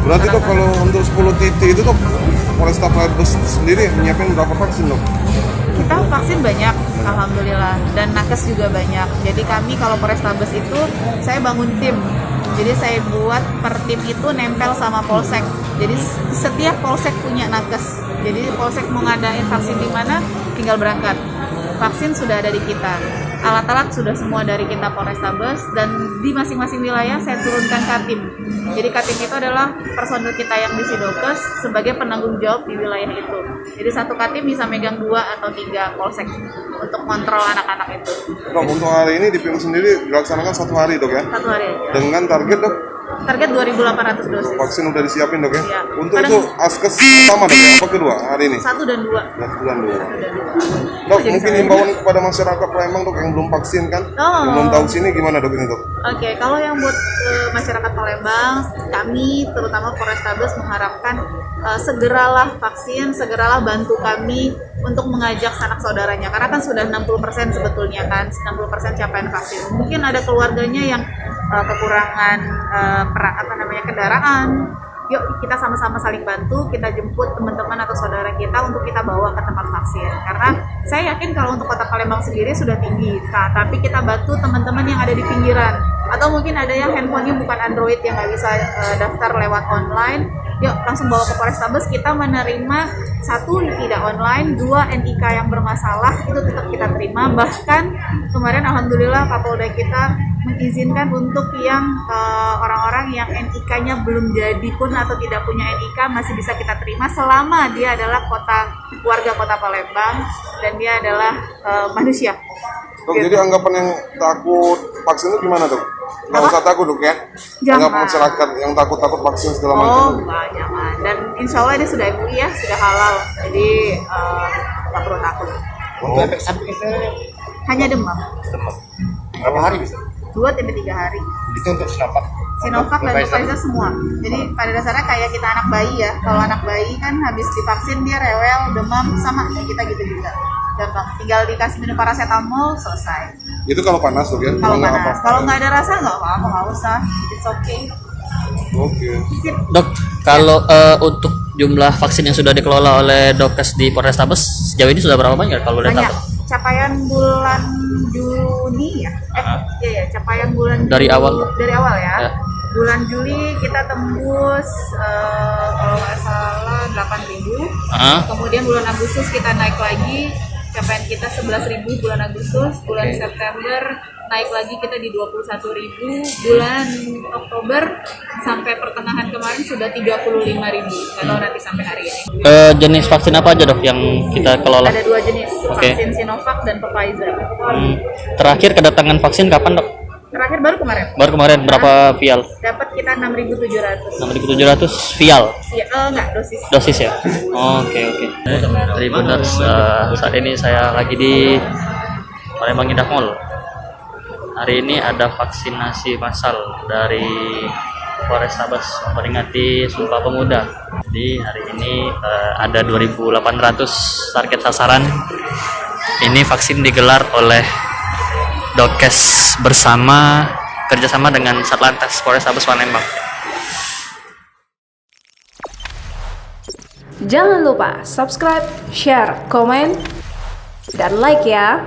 Berarti tuh kalau untuk 10 titik itu tuh Polrestabes sendiri menyiapkan berapa vaksin dok? Kita vaksin banyak, alhamdulillah, dan nakes juga banyak. Jadi kami kalau Polrestabes itu saya bangun tim. Jadi saya buat per tim itu nempel sama polsek. Jadi setiap polsek punya nakes. Jadi polsek mau ngadain vaksin di mana, tinggal berangkat. Vaksin sudah ada di kita. Alat-alat sudah semua dari kita Polrestabes, dan di masing-masing wilayah saya turunkan Katim. Jadi Katim itu adalah personil kita yang di Sidokes sebagai penanggung jawab di wilayah itu. Jadi satu Katim bisa megang 2 atau 3 polsek untuk kontrol anak-anak itu. Dok, untuk hari ini di PIM sendiri dilaksanakan 1 hari dok ya? 1 hari aja. Dengan target dok? Target 2.800 dosis. Vaksin udah disiapin dok ya? Ya. Untuk itu askes sama dok ya? Apa kedua hari ini? 1 dan 2. 1 dan 2. Dok, mungkin himbauan kepada masyarakat Palembang dok yang belum vaksin kan? Yang belum tahu sini gimana dok ini dok? Oke, kalau yang buat masyarakat Palembang, kami terutama Polrestabes mengharapkan segeralah vaksin, segeralah bantu kami untuk mengajak sanak saudaranya. Karena kan sudah 60% sebetulnya kan, 60% capaian vaksin. Mungkin ada keluarganya yang kekurangan kendaraan. Yuk kita sama-sama saling bantu, kita jemput teman-teman atau saudara kita untuk kita bawa ke tempat vaksin. Karena saya yakin kalau untuk kota Palembang sendiri sudah tinggi, tapi kita bantu teman-teman yang ada di pinggiran. Atau mungkin ada yang handphonenya bukan Android yang nggak bisa daftar lewat online. Yuk langsung bawa ke Polrestabes, kita menerima 1 tidak online, 2 NIK yang bermasalah itu tetap kita terima. Bahkan kemarin alhamdulillah Kapolda kita mengizinkan untuk yang orang-orang yang NIK-nya belum jadi pun atau tidak punya NIK masih bisa kita terima selama dia adalah warga kota Palembang dan dia adalah manusia. Dok, jadi anggapan yang takut vaksin itu gimana dok? Nggak usah takut dok ya? Jangan. Anggapan masyarakat yang takut vaksin segala macam. Oh, enggak, jangan. Dan insya Allah ini sudah MUI ya, sudah halal. Jadi nggak perlu takut. Oh. Hanya demam. Berapa hari bisa? 2-3 hari. Itu untuk Sinovac. Sinovac dan Pfizer semua. Jadi pada dasarnya kayak kita anak bayi ya. Kalau anak bayi kan habis divaksin dia rewel, demam, sama kayak kita gitu juga. Gampang. Tinggal dikasih minum paracetamol, selesai. Itu kalau panas dok ya? Kalau nggak panas. apa-apa. Kalau nggak ada rasa nggak apa-apa, nggak usah. It's okay. Oke. Sip. Dok, kalau untuk jumlah vaksin yang sudah dikelola oleh Dokes di Polrestabes sejauh ini sudah berapa banyak kalau boleh Banyak. tahu? Capaian bulan Juni ya? Iya, capaian bulan Dari Juli, awal? Dari awal ya. Ya. Bulan Juli kita tembus kalau nggak salah 8.000. Kemudian bulan Agustus kita naik lagi, capaian kita 11.000 bulan Agustus. Bulan September naik lagi kita di 21.000. Bulan Oktober sampai pertengahan kemarin sudah 35.000. Nggak tahu nanti sampai hari ini. Jenis vaksin apa aja dok yang kita kelola? Ada 2 jenis, Oke. vaksin Sinovac dan Pfizer. Terakhir kedatangan vaksin kapan dok? Terakhir baru kemarin. Baru kemarin berapa vial? Dapat kita 6.700. 6.700 vial Ya, enggak, dosis ya? Oke. Tribuners, saat ini saya lagi di Palembang Indah Mall. Hari ini ada vaksinasi massal dari Polrestabes memperingati Sumpah Pemuda. Di hari ini ada 2.800 target sasaran. Ini vaksin digelar oleh Dokes kerjasama dengan Satlantas Polrestabes Palembang. Jangan lupa subscribe, share, komen, dan like ya.